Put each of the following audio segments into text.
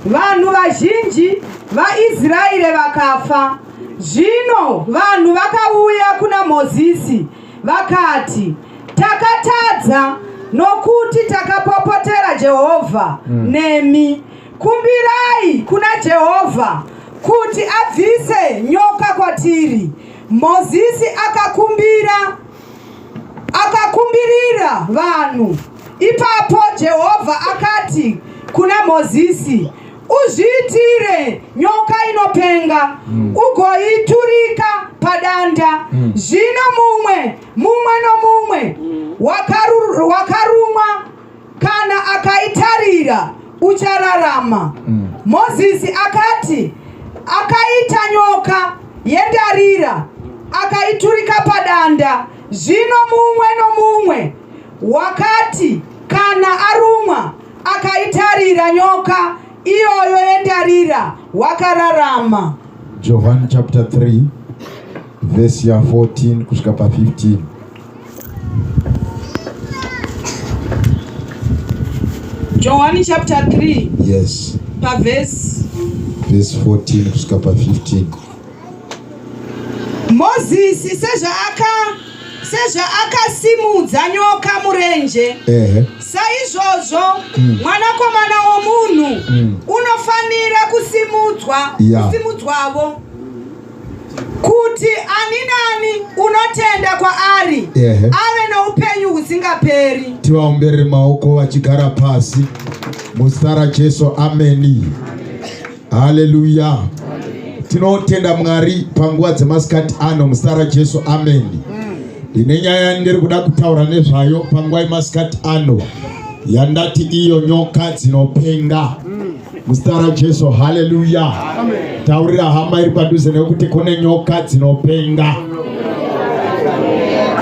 vanhu vazhinji vaIsraeri vakafa. Zvino vanhu vakauya kuna Mozisi vakati, takatadza nokuti takapopotera Jehovha nemi. Kumbirai kuna Jehovha kuti abvise nyoka kwatiri. Mozisi akakumbirira vanhu. Ipapo Jehovha akati kuna Mozisi, uzviitire nyoka inopenga, ugoiturika padanda. Zvino mumwe nomumwe wakarumwa kana akaitarira uchararama. Mozisi akati, akaita nyoka yendarira, akaiturika padanda. Zvino mumwe nomumwe wakati kana arumwa akaitarira nyoka iyoyo yendarira wakararama. John chapter 3 verse 14 kusvika pa 15. John chapter 3. Yes. Pa verse 14 kusvika pa 15. Mozisi sezva akasimudza nyoka murenje, saizvozvo mwanakomana womunhu unofanira kusimudzwavo, kuti ani nani unotenda kwaari ave noupenyu husingaperi. Tivaombere maoko vachigara pasi muzita raJesu. Ameni. Haleluya. Tinotenda Mwari panguva dzemasikati ano muzita raJesu. Ameni. Ine nyaya ndiri kuda kutaura nezvayo panguva yemasikati ano yandati iyo nyoka dzinopenga muzita raJesu. Haleluya. Taurira hama iri padhuze nekuti kune nyoka dzinopenga.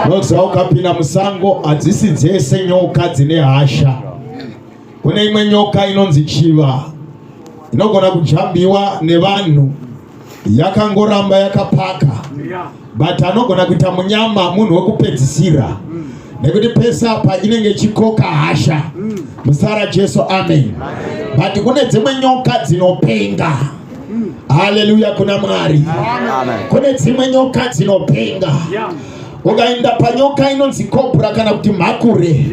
Nozva ukapinda musango hadzisi dzese nyoka dzine hasha. Kune imwe nyoka inonzi chiva, inogona kujambiwa nevanhu, yakangoramba yakapaka, but anogona kuita munyama munhu wekupedzisira, nekuti pesa apa inenge chikoka hasha muzita raJesu. Amen. But kune dzimwe nyoka dzinopenga. Haleluya kuna Mwari. Kune dzimwe nyoka dzinopenga. Ukaenda panyoka inonzi kobra kana kuti makure,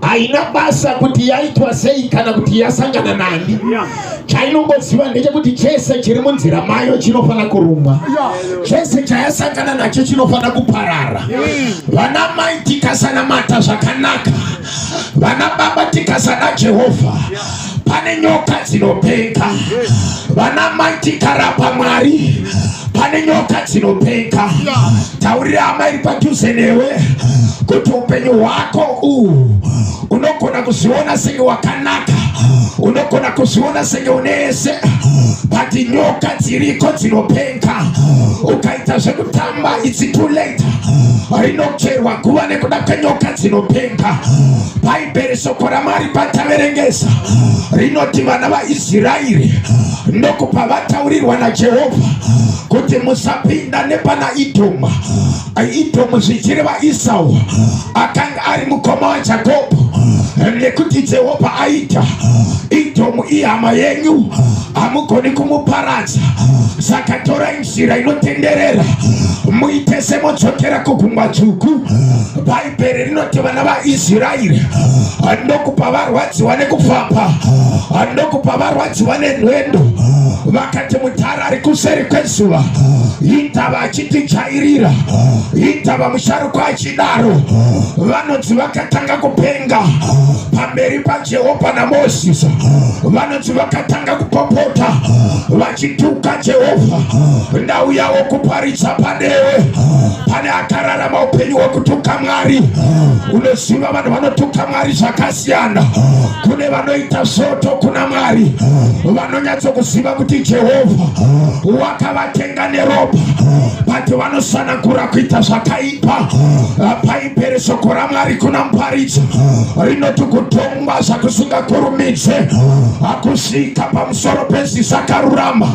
haina basa kuti yaitwa sei kana kuti yasangana nani. Chainongoziva ndechekuti chese chiri munzira mayo chinofana kurumwa. Chese chayasangana nacho chinofana kuparara. Vana mai tikasanamata zvakanaka, vana baba tikasana Jehovha, pane nyoka dzinopenga. Vana mai tikarapa Mwari, pane nyoka dzinopenga. Taurira hama iri padhuze newe kuti upenyu hwako unogona kuzviona senge wakanaka, unogona kuzviona senge unese, but nyoka dziriko dzinopenga. Ukaita zvekutamba, it's too late. Rinocherwa guva nekuda kwenyoka dzinopenga. Bhaibheri shoko raMwari pataverengesa rinoti vana vaIsraeri ndokupa vataurirwa naJehovha kuti musapinda nepana Idhomu. Idhomu zvichireva Esau akanga ari mukoma waJakobho, nekuti Jehovha aita Idhomu ihama yenyu, hamugoni kumuparadza. Saka torai nzira inotenderera muite semodzokera kugungwa dzvuku. Bhaibheri rinoti vana vaIsraeri ndokupa varwadziwa nekufamba, ndokupa varwadziwa nenhwendo. Vakati mutara ari kuseri kwezuva, indava achitijairira, indava musharukwa achidaro, vanonzi vakatanga kupenga pamberi paJehovha naMozisi. Vanonzi vakatanga kupopota vachituka Jehovha. Ndauya wokuparidza panewe, pane akararama upenyu hwekutuka Mwari. Unoziva vanhu vanotuka Mwari zvakasiyana. Kune vanoita soto kuna Mwari, vanonyatsokuziva kuti kuti Jehovha wakavatenga neropa bati vanosanangura kuita zvakaipa. Paipere shoko raMwari kuna muparidzi rinoti kutongwa zvakusingakurumidze hakusvika pamusoro pezvisakarurama.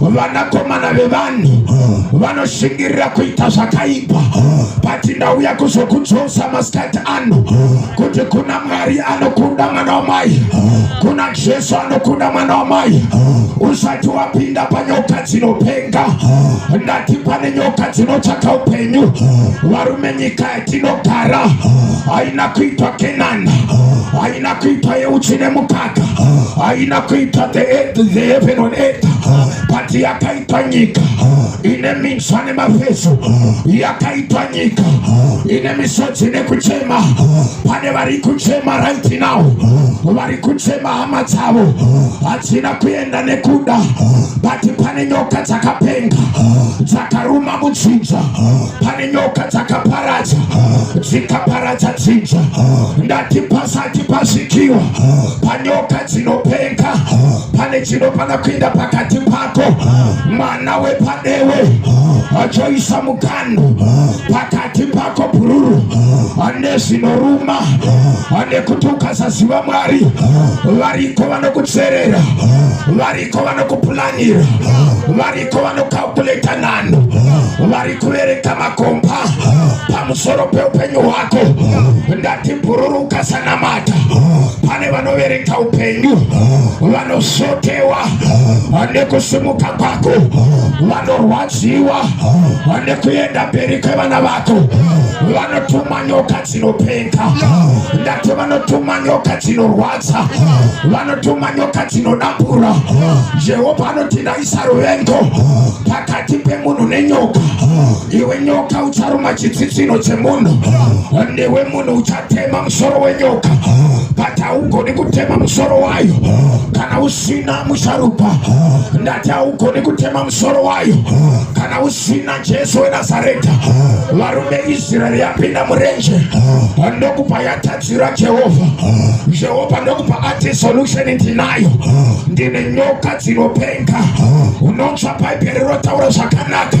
Vanakomana vevanhu vanoshingirira kuita zvakaipa, bati ndauya kuzokudzosa masikati ano kuti kuna Mwari anokunda mwana wamai, kuna Jesu anokunda mwana wamai. Usati wapinda panyoka dzinopenga, ndati pane nyoka dzinotsvaka upenyu. Varume nyika yatinogara haina kuitwa Kenani, haina kuitwa yeuchi nemukaka, haina kuitwa the heaven on earth, but yakaitwa nyika ine minzwa nemafeso, yakaitwa nyika ine misodzi nekuchema. Pane vari kuchema right now, vari kuchema hama dzavo hadzina kuenda nekuda, but pane nyoka dzakapenga dzakaruma mudzinza, pane nyoka dzakaparadza dzikaparadza dzinza. Ndati pasati pasvikiwa panyoka dzinopenga, pane chinofana kuenda pakati pako, mwana wepadewe achoisa mugando pakati pako bhururu ane zvinoruma, ane kuti ukasaziva Mwari variko vanokutserera, variko vanokupulanira, variko vanokalkuleta nano, vari kuvereka makomba pamusoro peupenyu hwako. Ndati bhururu ukasanamata, pane vanovereka upenyu, vanosotewa nekusimuka kwako, vanorwadziwa nekuenda mberi kwevana vako. Vanotuma nyoka dzinopenga, ndati vanotuma nyoka dzinorwadza, vanotuma nyoka dzinodambura. Jehovha anoti ndaisa ruvengo pakati pemunhu nenyoka. Iwe nyoka ucharuma chitsitsino chemunhu, newe munhu uchatema musoro wenyoka, but haugoni kutema musoro wayo kana usina musharupa. Ndati haugoni kutema musoro wayo kana usina Jesu weNazareta. Varume Israeli yapinda murenje, ndokupa yatadzira Jehovha. Jehovha ndokupa ati solution ndinayo, ndine nyoka dzinopenga. Unotsva bhaibheri rotaura zvakanaka,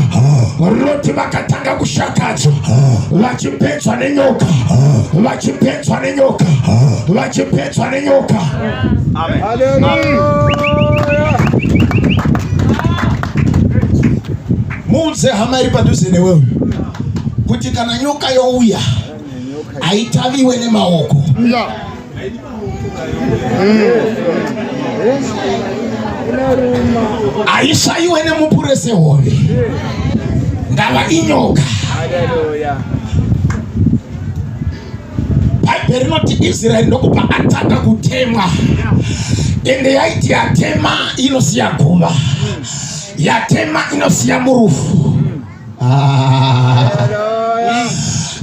roti vakatanga kushakadzwa vachipedzwa nenyoka, vachipedzwa nenyoka, vachipedzwa nenyoka. Muudze hama iri padhuze newewe kuti kana nyoka youya haitaviwe nemaoko. Haishayiwe nemupurese hove, ngava inyoka. Bhaibheri rinoti Israeli ndokupa atanga kutemwa, ende yaiti yatema inosiya guva, yatema inosiya murufu.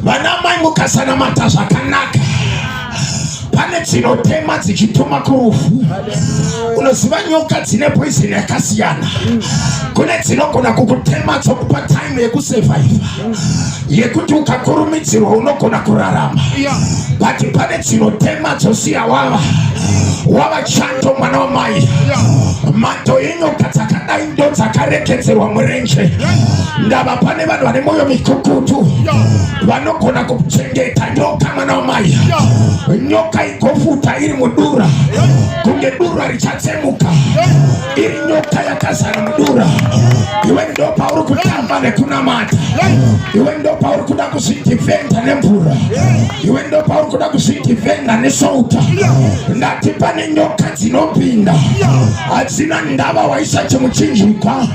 Vanamai mukasanamata zvakanaka, pane dzinotema dzichituma kurufu. Unoziva nyoka dzine poison yakasiyana. Kune dzinogona kukutema dzokupa time yekusurvive, yekuti ukakurumidzirwa unogona kurarama, but pane dzinotema dzosiya wava chando mwana wamai. Mato yenyoka dzakadai ndo dzakarekedzerwa murenje. Ndava pane vanhu vane moyo mikukutu vanogona kuchengeta nyoka mwana wamai. Nyoka ikofuta iri mudura, kunge dura richatsemuka, iri nyoka yakazara mudura. Iwe ndo pauri kutamba nekunamata, iwe ndo pauri kuda kuzvidhivhenda nemvura, iwe ndo pauri kuda kuzvidhivhenda nesouta. Ndati pane nyoka dzinopinda, hadzina ndava waisa chimuchinjikwa,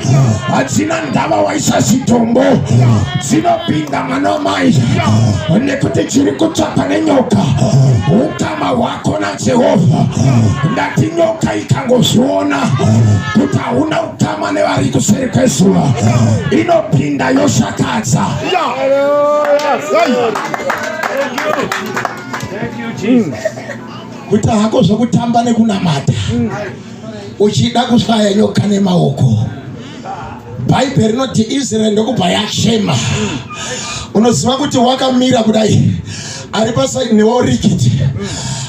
hadzina ndava waisa zitombo, dzinopinda mwana wamai, nekuti chiri kutsvakwa nenyoka ukama hwako naJehovha. Ndati nyoka ikangozviona kuti hauna ukama nevari kuseri kwezuva, inopinda yoshakadza. Kuti hako zvokutamba nekunamata uchida kushaya nyoka nemaoko. Bhaibheri rinoti Israeli ndokubva yachema. Unoziva kuti wakamira kudai ari pasaidi newaurikiti,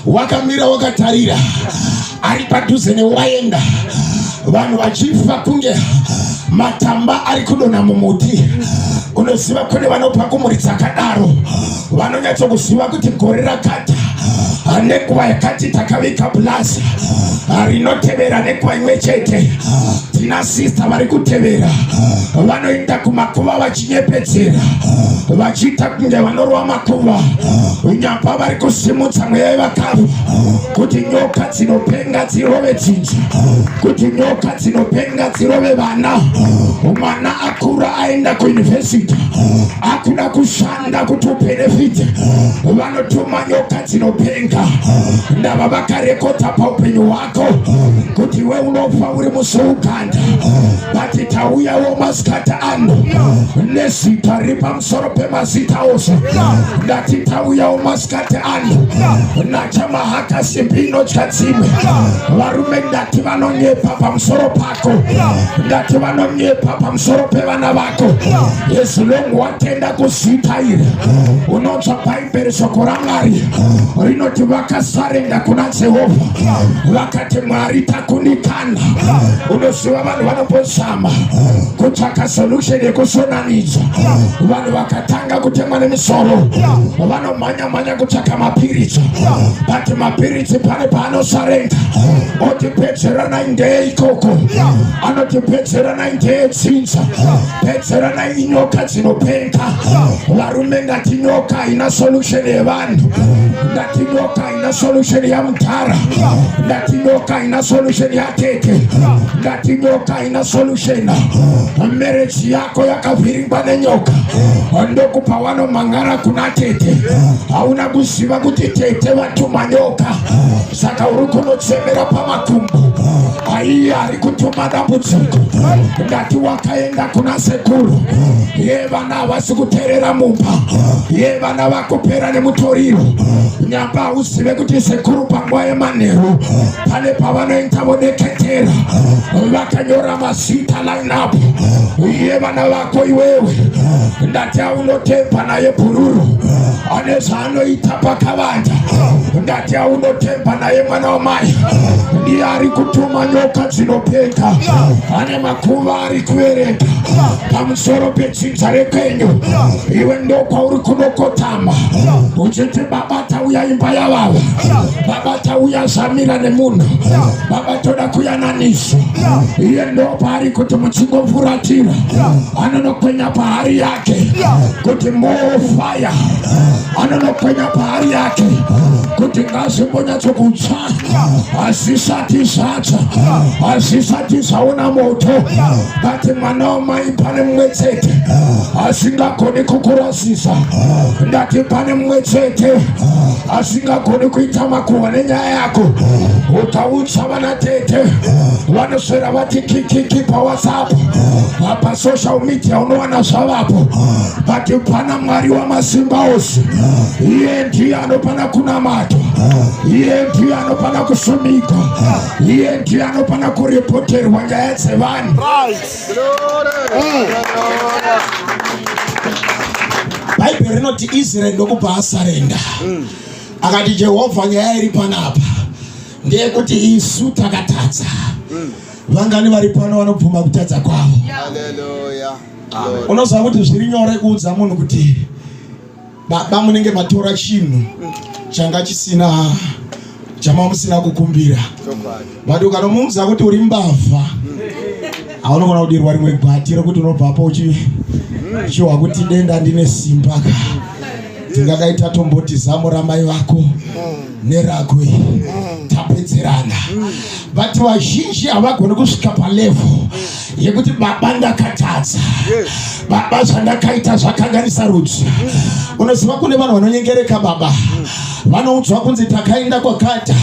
wakamira wakatarira ari padhuze newaenda, vanhu vachifa kunge matamba ari kudonha mumuti. Unoziva kune vanopa kumuri dzakadaro vanonyatsokuziva kuti gore rakati nenguva yakati takavika bulaza rinotevera nenguva imwe chete. Tina sista vari kutevera vanoenda kumakuva vachinyepedzera vachiita kunge vanorwa makuva. Nyamba vari kusimudza mweya yevakafa kuti nyoka dzinopenga dzirove dzinza, kuti nyoka dzinopenga dzirove vana. Mwana akura aenda kuyunivhesiti akuda kushanda kuti ubenefite, vanotuma nyoka dzinopenga. Ndava vakarekota paupenyu hwako kuti we unofa uri musouganda, bati tauyawo masikati ano nezita riri pamusoro pemazita ose. Ndati tauyawo masikati ano nachamahaka simbi inotya dzimwe. Varume ndati vanonyepa pamusoro pako, ndati vanonyepa pamusoro pevana vako. Yesu longu watenda kuzita iri. Unonzwa bhaibheri shoko raMwari rinoti vakasarenda kuna Jehovha vakati Mwari takunikana. Unoziva vanhu vanombozama kutsvaka solution yekusonanidza. Vanhu vakatanga kutemwa nemisoro vanomhanya kutsvaka mapiritsi, but mapiritsi pane paanosarenda otipedzeranai ndeye ikoko, anotipedzeranai ndeye dzinza, pedzeranai inyoka dzinopenga. Varume ngati nyoka haina solution yevanhu, ngati nyoka haina solution yamudhara, ngati nyoka haina solution yatete, ngati nyoka haina solution. Marriage yako yakavhiringwa nenyoka ndokupa vanomangara kuna tete. Hauna kuziva kuti tete vatuma nyoka, saka uri kunotsemera pamakumbo. Aiye ari kutuma dambudziko. Ngati wakaenda kuna sekuru, ye vana havasi kuteerera mumba, ye vana vakupera nemutoriro. Nyamba uzive kuti sekuru panguva yemanheru pane pavanoenda vodeketera vakanyora mazita line-up. Ye vana vako iwewe ndati aunotemba naye bhururu ane zvaanoita pakavanda. Ndati aunotemba naye mwana wamai ndiye ari kutuma nyoka dzinopenga. Ane makuva ari kuverenga pamusoro pedzinza rekwenyu. Iwe ndokwauri kunokotama uchiti baba tauya imba yavava, baba tauya zamira nemunhu, baba toda kuyananisa. Iye ndopaari kuti muchingofuratira anonokwenya pahari yake kuti more fire, anonokwenya pahari yake kuti ngazimbonyatsokutsva hazvisati zvatsva, hazvisati zvaona moto. Bati mwana wamai pane mumwe chete asingagoni kukurasisa. Ndati pane mumwe chete asingagoni kuita makuhwa nenyaya yako. Utautsa vana tete vanoswera vati kikiki paWhatsApp, pasocial media unowana zvavapo. Bati pana Mwari wamasimba ose, iye ndiye anopana kunamatwa, iye ndiye anopana kusumika, iye ndiye anopana kurepoterwa nyaya dzevanhu. Bhaibheri rinoti Israeri ndokubva asarenda akati Jehovha nyaya iri panapa ndeyekuti isu takatadza. Vangani vari pano vanobvuma kutadza kwavo? Unoziva kuti zviri nyore kuudza munhu kuti baba munenge matora chinhu changa chisina chamamusina kukumbira. But ukanomuudza kuti uri mbavha haunogona kudirwa rimwe gwati rokuti unobvapo uchiwa kuti denda ndine simba ka tingakaita tomboti zamo ramai vako nerakwe tapedzerana. But vazhinji havagoni kusvika palevel yekuti baba ndakatadza, baba zvandakaita zvakanganisa rudzi. Unoziva kune vanhu vanonyengereka baba vanoudzwa kunzi takaenda kwakata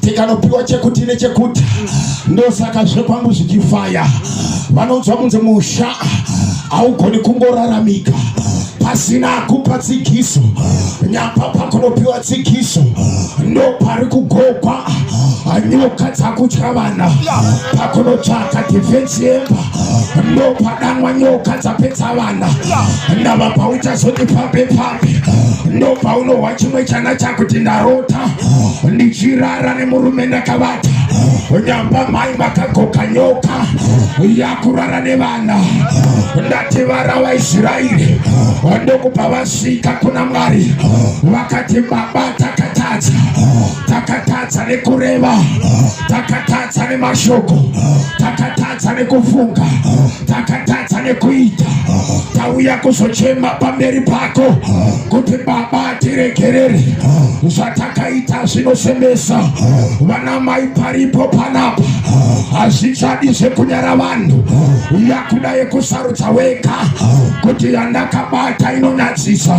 tikanopiwa chekuti nechekuti ndosaka zvekwangu zvichifaya. Vanoudzwa kunzi musha haugoni kungoraramika pasina akupa tsigiso. Nyamba pakunopiwa tsigiso ndo pari kugokwa nyoka dzakutya vana. Pakunotsvaka defense yemba ndo padanwa nyoka dzapedza vana. Ndava pauita zoti pambe ndo paunohwa chimwe chana chakuti ndarota ndichirara nemurume ndakavata Unyamba mai makagoka nyoka yakurara nevana ndati vara vaIsraeri ndokupa vasvika kuna Mwari vakati baba takatadza nekureva, takatadza nemashoko, takatadza nekufunga, takatadza nekuita, tauya kuzochema pamberi pako kuti baba tiregerere zvatakaita zvinosemesa vana mai paripo panapa hazvichadi zvekunyara vanhu yakuda yekusarudza weka kuti yandakabata inonyadzisa,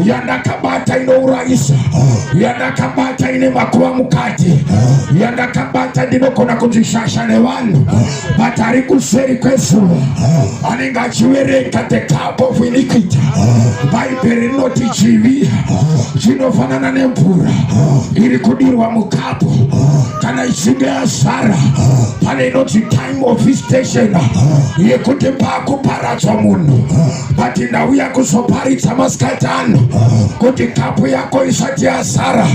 yandakabata inourayisa, yandakabata ine makuva mukati, yandakabata ndinogona kuzvishasha nevanhu but ari kuseri kwezuva anenge achiverenga the cup of iniquity. Bhaibheri rinoti chivi chinofanana nemvura iri kudirwa mukapu kana ichinge yazara pane inoti time of visitation yekuti pakuparadzwa munhu. But ndauya kuzoparidza masikati ano kuti kapu yako isati yazara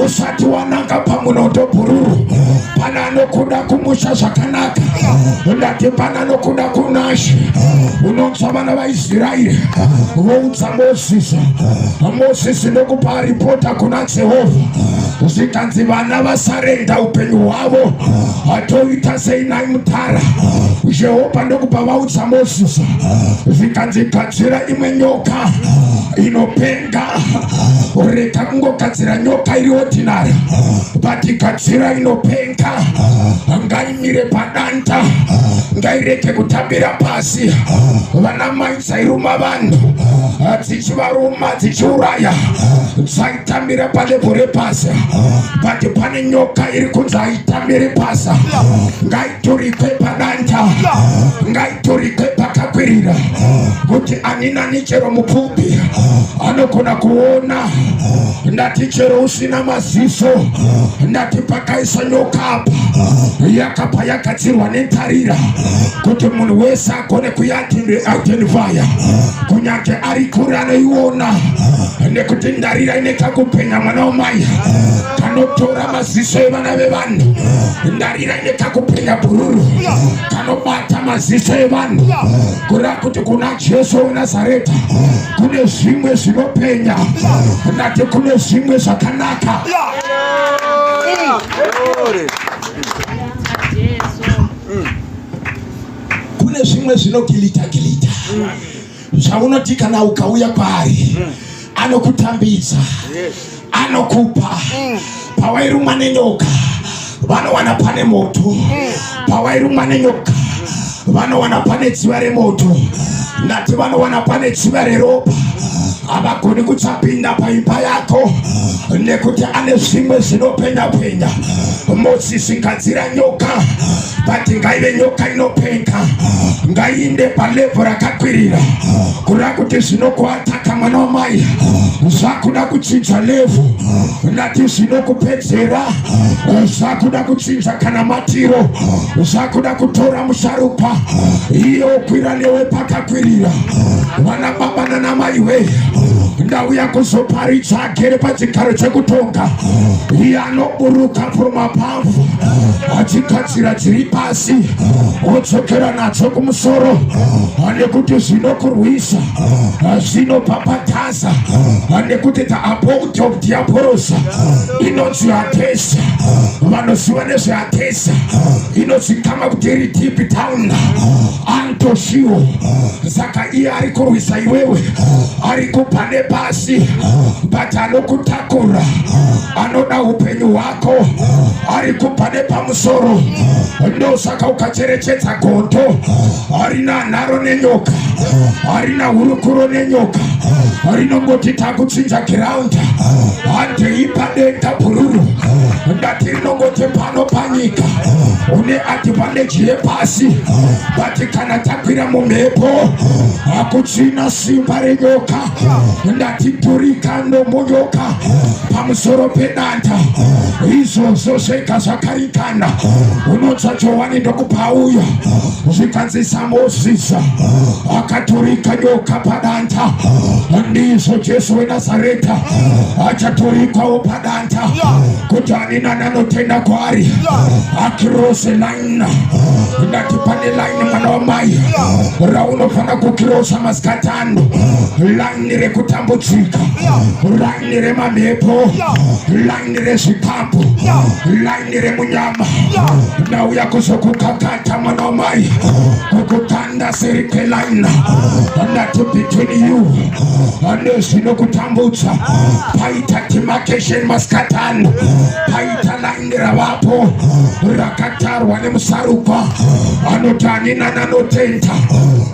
usati wananga pamunondo bhururu pana anokuda kumusha zvakanaka ndati pana anokuda kunasha. Unonzwa vana vaIsraeri voudza Mozisi ndokupa ripota kuna Jehovha zvikanzi vana vasarenda upenyu hwavo hatoita sei nai mutara. Jehovha ndokupa vaudza Mozisi zvikanzi gadzira imwe nyoka inopenga, rega kungogadzira nyoka iri ordinary but gadzira inopenga, ngaimire padanta, ngairege kutambira pasi. Vana mai dzairuma vanhu dzichivaruma dzichiuraya dzaitambira palevho repasi but pane nyoka iri kunzi haitambiri pasi. Ngaiturikwe padanta, ngaiturikwe pakakwirira kuti ani nani chero mupfupi anogona kuona. Ndati chero usina maziso, ndati pakaiswa nyoka apa yakapa yakadzirwa nentarira kuti munhu wese agone kuidentifya kunyange ari kure anoiona nekuti ndarira ine kakupenya mwana wamai kanotora maziso evana vevanhu. Ndarira ine kakupenya bhururu kanobata maziso evanhu kureva kuti kuna Jesu weNazareta kune zvimwe zvinopenya, ndati kune zvimwe zvakanaka. Kune zvimwe zvinogilita zvaunoti kana ukauya kwaari anokutambidza, anokupa. Pawairumwa nenyoka vanowana pane moto, pawairumwa nenyoka vanowana pane dziva remoto, ndati vanowana pane dziva reropa. Havagoni kuchapinda paimba yako nekuti ane zvimwe zvinopenya. Mozisi ngadzira nyoka but ngaive nyoka inopenga, ngaiinde palevho rakakwirira kureva kuti zvinokuataka mwana wamai zvakuda kuchinja levho. Ndati zvinokupedzera zvakuda kuchinja kana matiro, zvakuda kutora musharuka iye okwira newe pakakwirira. Vana baba nana mai we, ndauya kuzoparidza agere pachigaro chekutonga iye anoburuka pamapamvu achigadzira dziri pasi odzokera nadzo kumusoro nekuti zvinokurwisa zvinopapataza nekuti the abode of diabolos inonzi atesa. Vanoziva nezveatesa inozikama kuti iri deep down antoshiwo. Saka iye ari kurwisa iwewe, ari kupa nepasi but anokutakura, anoda upenyu hwako, ari kupa nepamusoro. Ndosaka ukacherechedza gondo harina nharo nenyoka, harina hurukuro nenyoka, rinongoti takuchinja ground handei padenda bhururu. Ndati rinongoti pano panyika une advantage yepasi but kana takwira mumhepo hakuchina simba renyoka. Ndati turika nomunyoka pamusoro pedanta izvozvo zvega zvakaringana. Unonzwa Johani ndokupauya zvikanzisa Mozisi akaturika nyoka padanta, ndizvo Jesu weNazareta achaturikwawo padanta kuti anina nanotenda kwari akirose line ndati pane line mwana wamai raunofana kukirosa masikatano line rekutambudzika line remamhepo line rezvikapu line remunyama ndauya kuzokukakata mwana wamai kukutanda serike line ndati between you nezvinokutambudza paita demarcation masikatano paita line ravapo rakatarwa nemusarukwa anoti anina nanotenda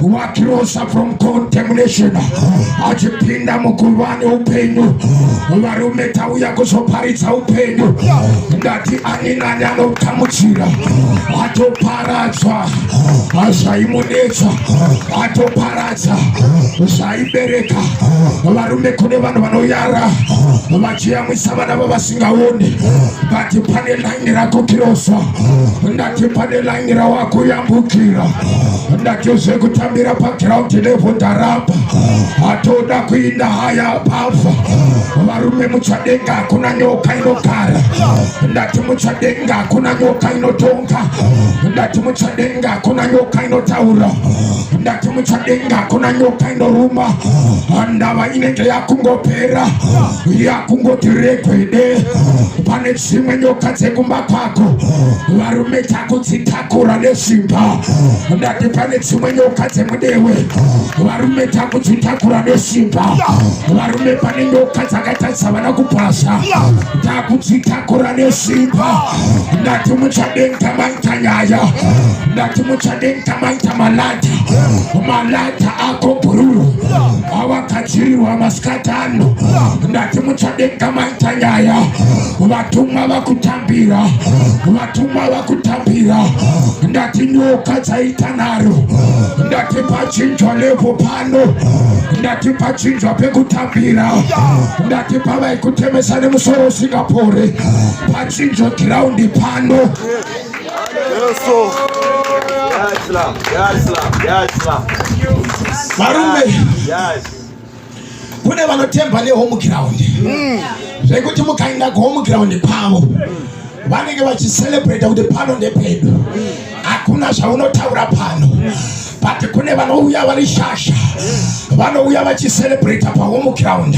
wakirosa from condemnation achipinda mukuva neupenyu varume tauya kuzoparidza upenyu ndati anina nanogamuchira atoparadzwa zvaimunetsa atoparadza zvaibereka varume kune vanhu vanoyara vachiyamwisa vana vavasingaoni bati pane laini rakukiroswa ndati pane laini rawakuyambukira ndati zvekutambira pagiraundi level ndaramba atoda kuinda haya pafa varume muchadenga hakuna nyoka inogara ndati muchadenga hakuna nyoka inotonga ndati muchadenga hakuna nyoka inotaura ndati muchadenga hakuna nyoka inoruma ndava inenge yakungopera yakungoti regwede pane dzimwe nyoka dzekumba kwako varume takudzitakura nesimba ndati pane dzimwe nyoka dzemudewe varume takudzitakura nesimba varume pane nyoka dzakatarisa vana kupasa takudzitakura nesimba ndati muchadenga maita nyaya ndati muchadenga maita malata ako bhururu awagadzirirwa masikatano ndati muchadenga maita nyaya vatumwa vakutambira ndati nyoka dzaita naro ndati pachinjwa levo pano ndati pachinjwa pekutambira ndati pavaikutemesa nemusoro usingapore pachinjwa giraundi pano varume kune vanotemba nehome ground zvekuti mukaenda kuhome ground pavo vanenge vachicelebrate kuti pano ndepedu hakuna zvaunotaura pano but kune vanouya vari shasha vanouya vachicelebrate pahome ground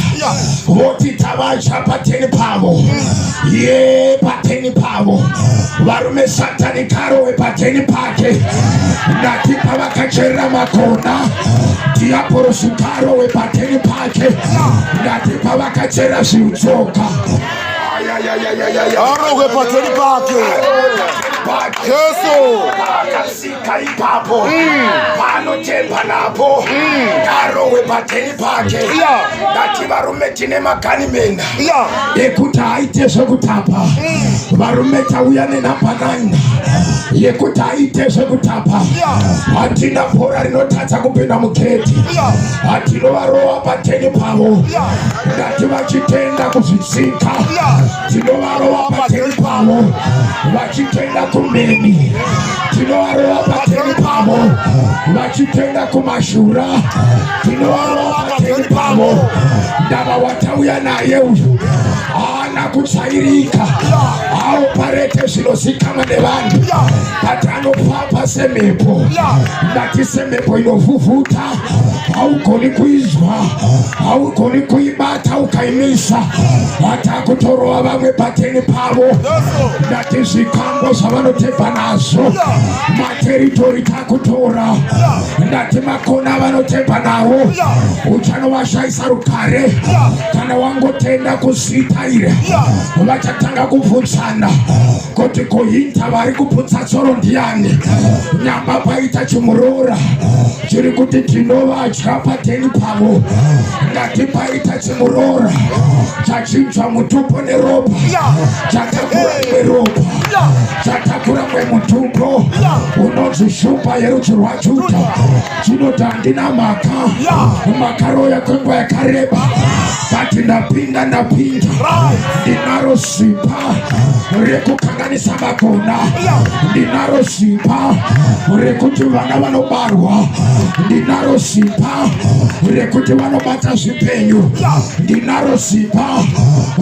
voti tavacha pateni pavo ye pateni pavo varume satani karowe pateni pake ndati pavakacherera makona diaporosi karowe pateni pake ndati pavakacherera zviutsoka arowe pateni pake Yesu akasika ipapo panotemba napo karowe pateni pake ngati varume tine magani mena yekuti aite zvekutapa varume tauya nenhamba 9 yekuti aite zvekutapa hatina bhora rinotadza kupinda mugedhi hatinovarova pateni pavo ngati vachitenda kuzvitsika tinovarova pateni pavo vachitenda kumeni tinovarova pateni pavo vachitenda kumashura tinovarova pateni pavo ndava watauya naye uyu haana kutsairika aoparete zvinozikanwa nevanhu but anopfapa semhepo ndati semhepo inovhuvhuta haugoni kuizwa haugoni kuibata ukaimisa hatakutorova vamwe pateni pavo ndati zvikango zvavanotemba nazvo materitori takutora ndati makona vanotemba nawo uchanovashayisa rukare kana wangotenda kuzvitaira vachatanga kubvunzana kuti kuhinta vari kuputsa tsoro ndiani nyamba paita chimurora chiri kuti tinovadya pateni pavo ngati paita chimurora chachinjwa mutupo neropa chatakura mwe ropa chatakura mwe mutupo unonzi shupa yerudzi rwaJudha chinoti handina maka makaroya kwenguva yakareba Ngati ndapinda ndinaro simba rekukanganisa makona, ndinaro simba rekuti vana vanobarwa, ndinaro simba rekuti vanobata zvipenyu, ndinaro simba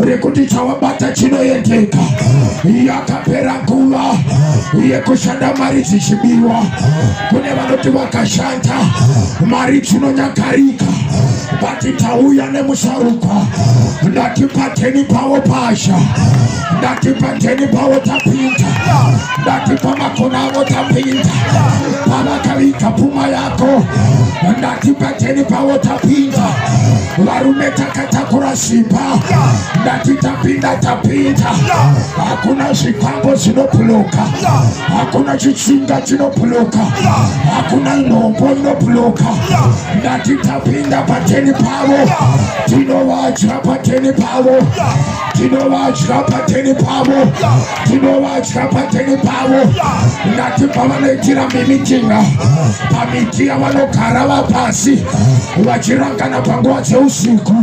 rekuti chawabata chinoendeka. Yakapera nguva yekushanda mari dzichibiwa. Kune vanoti vakashanda mari dzinonyakarika, bati tauya nemusharukwa, ndati pateni pavo pasha, ndati pateni pavo tapinda, ndati pamakona avo tapinda, pavakavika pfuma yako, ndati pateni pavo tapinda. Varume takatakura simba, ndati tapinda. Hakuna zvikwambo zvinobhuloka, hakuna chitsinga chinobhuloka, hakuna nhombo inobhuloka. Ndati tapinda pateni pavo, tinovadya pateni pavo, tinovadya pateni pavo, tinovadya pateni pavo. Ndati pavanoitira mimitinga pamiti yavanogara vapasi vachirangana panguva dzeusiku,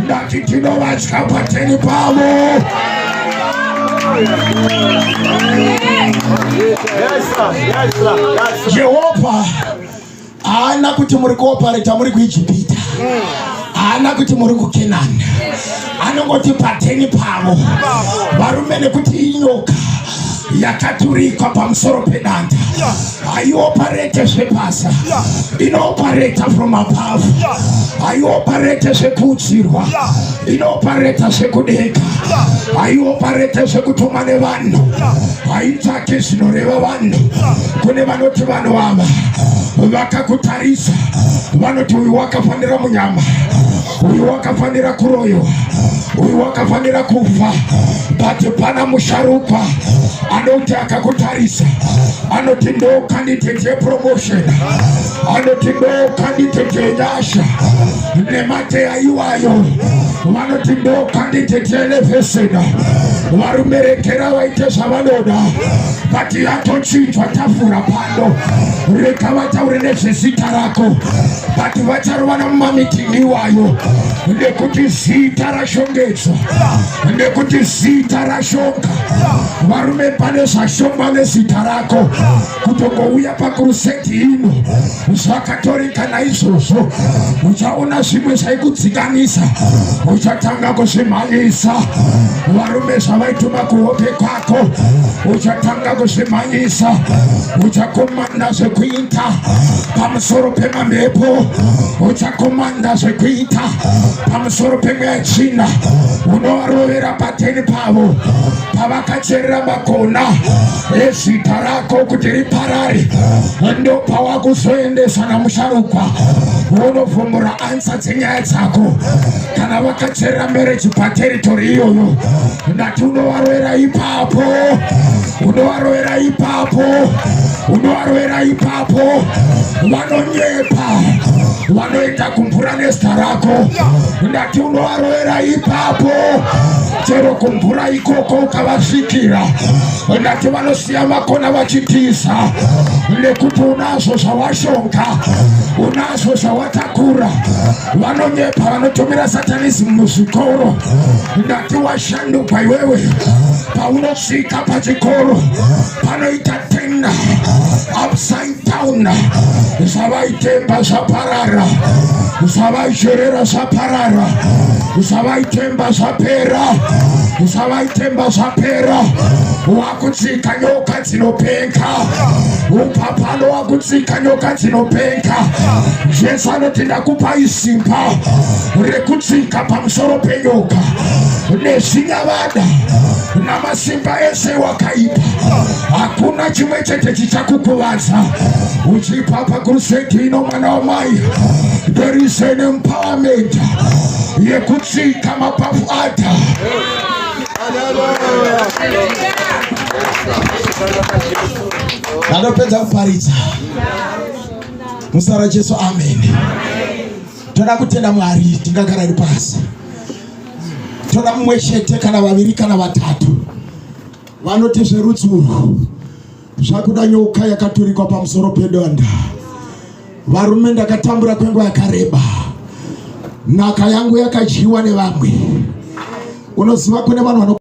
ndati tinovadya pateni pavo. Jehova haana kuti muri kuopareta muri kuIjipita, haana kuti muri kuKenani, anongoti pateni pavo. Varume nekuti inyoka yakaturikwa pamusoro pedanda haioparete zvebasa, inopareta from above. Haioparete zvekuudzirwa, inopareta zvekudeka. Haioparete zvekutuma nevanhu, haitsvake zvinoreva vanhu. Kune vanoti vanhu ava vakakutarisa, vanoti uyu wakafanira munyama, uyu wakafanira kuroyiwa, uyu wakafanira kufa. Bati pana musharukwa anoti akakutarisa, anoti ndo candidate yepromotion, anoti ndo candidate yenyasha nemateya iwayo, vanoti ndo candidate yeelevation. Varumerekera vaite zvavanoda, bati yatochinjwa tafura pano, reka vataure nezvezita rako, bati vacharovana mumamitingi iwayo, nekuti zita rashongedzwa, nekuti zita rashonga. Varume pane zvashongwa nezita rako, kutongouya pakuruseti ino zvakatorika. Naizvozvo uchaona zvimwe zvaikudzikanisa, uchatanga kuzvimhanyisa. Varume zvavaituma kuhope kwako, uchatanga kuzvimhanyisa. Uchakomanda zvekuita pamusoro pemamhepo, uchakomanda zvekuita pamusoro pemweya tsvina. Unovarovera pateni pavo pavakacherera makona ezita rako kuti riparare, ndo pawakuzoendesa namusharukwa. Unovhomora ansa dzenyaya dzako kana vakacherera marriage pateritori iyoyo. Ndati unovarovera ipapo, unovarovera ipapo, unovarovera ipapo. Vanonyepa, vanoita kumvura nezita rako. Ndati unovarovera ipapo, chero kumvura ikoko ukavasvikira. Ndati vanosiya makona vachitiza, nekuti unazvo zvawashonga, unazvo zvawatakura. Vanonyepa, vanotumira satanism muzvikoro. Ndati washandukwa iwewe, paunosvika pachikoro panoita tenda upside down. Zvavaitemba zvaparara, zvavaicherera zvaparara, zvavaitemba zvapera, zvavaitemba zvapera. Wakutsika nyoka dzinopenga, upapano wakutsika nyoka dzinopenga. Jesu anoti ndakupai simba rekutsika pamusoro penyoka nezvinyavada namasimba ese wakaipa. Hakuna chimwe chete chichakukuvadza. Uchipa pakuruseti ino mwana wamai, there is an empowerment yekutsika mapafu ata. Ndapedza kuparidza muzita raJesu, amen. Toda kutenda Mwari, tingagara iri pasi. Toda mumwe chete kana vaviri kana vatatu vanoti zverudzuro zvakuda nyoka yakaturikwa pamusoro pedonda. Varume ndakatambura kwenguva yakareba, nhaka yangu yakadyiwa nevamwe. Unoziva kune vanhu